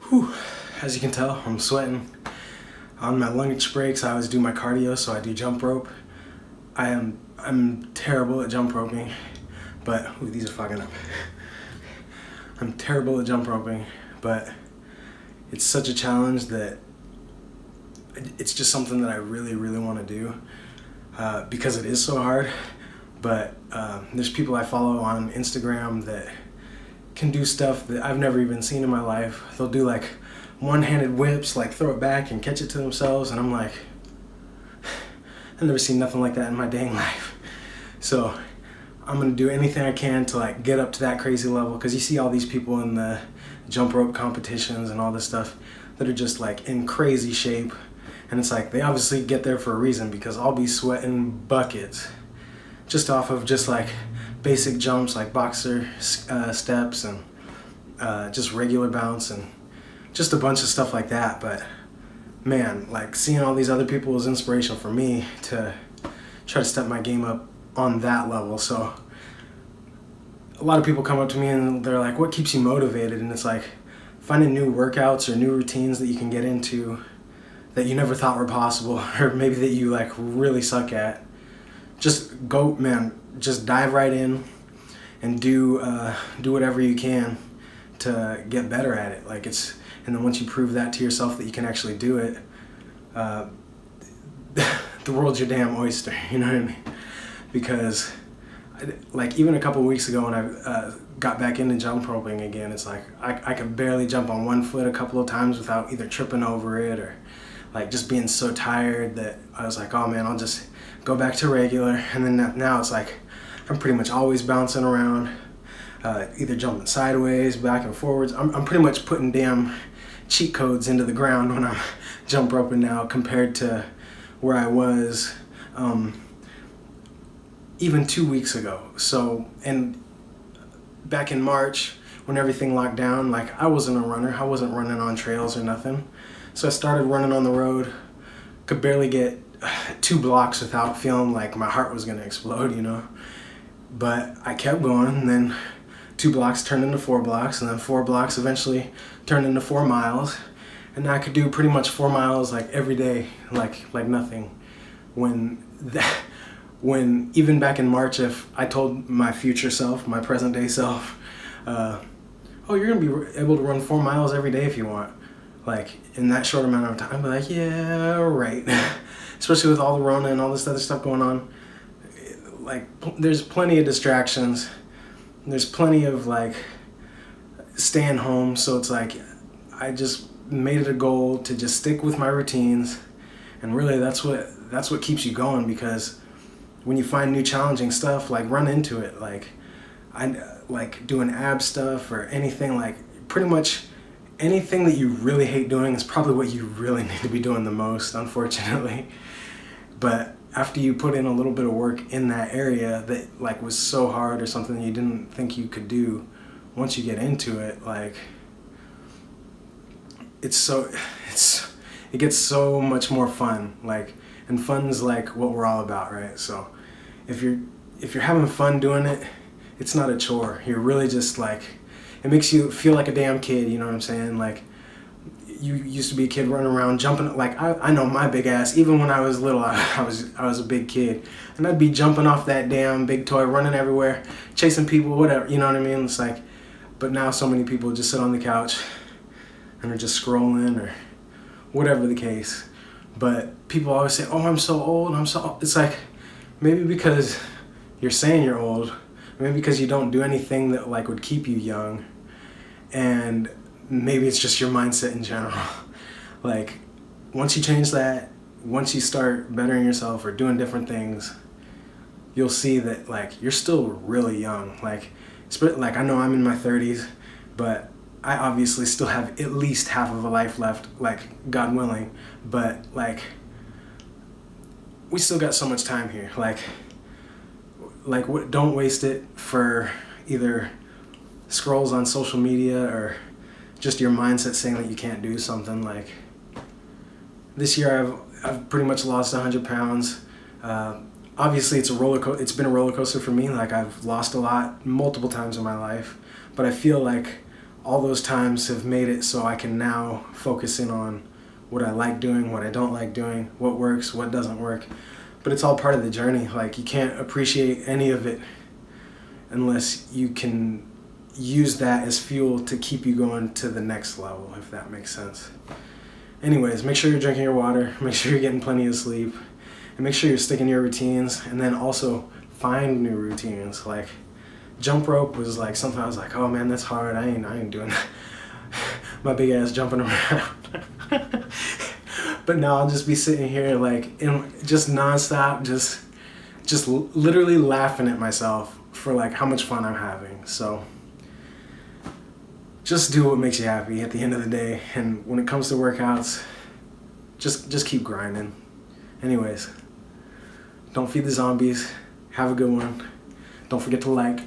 Whew. As you can tell, I'm sweating. On my lunch breaks, I always do my cardio, so I do jump rope. I'm terrible at jump roping, but these are fucking up. I'm terrible at jump roping, but it's such a challenge that it's just something that I really, really want to do because it is so hard. But there's people I follow on Instagram that can do stuff that I've never even seen in my life. They'll do like one-handed whips, like throw it back and catch it to themselves, and I'm like, I've never seen nothing like that in my dang life. So I'm gonna do anything I can to like get up to that crazy level, because you see all these people in the jump rope competitions and all this stuff that are just like in crazy shape, and it's like they obviously get there for a reason, because I'll be sweating buckets just off of just like basic jumps like boxer steps and just regular bounce and just a bunch of stuff like that. But man, like seeing all these other people was inspirational for me to try to step my game up on that level. So a lot of people come up to me and they're like, what keeps you motivated? And it's like finding new workouts or new routines that you can get into that you never thought were possible, or maybe that you like really suck at. Just go, man, just dive right in and do whatever you can to get better at it. Like and then once you prove that to yourself that you can actually do it, the world's your damn oyster, you know what I mean? Because like even a couple weeks ago when I got back into jump roping again, it's like I could barely jump on one foot a couple of times without either tripping over it or like just being so tired that I was like, oh man, I'll just go back to regular. And then now it's like I'm pretty much always bouncing around, either jumping sideways, back and forwards. I'm pretty much putting damn cheat codes into the ground when I'm jump roping now compared to where I was even 2 weeks ago. So, and back in March when everything locked down, like I wasn't a runner. I wasn't running on trails or nothing. So I started running on the road, could barely get 2 blocks without feeling like my heart was gonna explode, you know? But I kept going, and then 2 blocks turned into 4 blocks, and then 4 blocks eventually turned into 4 miles. And I could do pretty much 4 miles like every day, like nothing. When even back in March, if I told my future self, my present day self, oh, you're gonna be able to run 4 miles every day if you want, like in that short amount of time, I'd be like, yeah, right. Especially with all the Rona and all this other stuff going on. Like there's plenty of distractions. There's plenty of like staying home. So it's like I just made it a goal to just stick with my routines. And really that's what keeps you going, because when you find new challenging stuff, like run into it. Like I like doing ab stuff or anything, like pretty much anything that you really hate doing is probably what you really need to be doing the most, unfortunately. But after you put in a little bit of work in that area that like was so hard or something you didn't think you could do, once you get into it, like it gets so much more fun. Like, and fun's like what we're all about, right? So if you're having fun doing it, it's not a chore. You're really just like, it makes you feel like a damn kid, you know what I'm saying? Like, you used to be a kid running around jumping, like I know my big ass, even when I was little, I was a big kid, and I'd be jumping off that damn big toy, running everywhere, chasing people, whatever, you know what I mean? It's like, but now so many people just sit on the couch and are just scrolling or whatever the case. But people always say, oh, I'm so old, it's like, maybe because you're saying you're old, maybe because you don't do anything that like would keep you young, and maybe it's just your mindset in general. Like once you change that, once you start bettering yourself or doing different things, you'll see that like you're still really young. Like I know I'm in my 30s, but I obviously still have at least half of a life left, like God willing. But like we still got so much time here. Like don't waste it for either scrolls on social media or just your mindset saying that you can't do something. Like this year I've pretty much lost 100 pounds. Obviously it's been a roller coaster for me. Like I've lost a lot multiple times in my life, but I feel like all those times have made it so I can now focus in on what I like doing, what I don't like doing, what works, what doesn't work. But it's all part of the journey. Like, you can't appreciate any of it unless you can use that as fuel to keep you going to the next level, if that makes sense. Anyways, make sure you're drinking your water, make sure you're getting plenty of sleep, and make sure you're sticking to your routines, and then also find new routines. Like, jump rope was like something I was like, oh man, that's hard, I ain't doing that. My big ass jumping around. But now I'll just be sitting here like just nonstop, just literally laughing at myself for like how much fun I'm having. So just do what makes you happy at the end of the day, and when it comes to workouts, just keep grinding. Anyways, don't feed the zombies. Have a good one. Don't forget to like,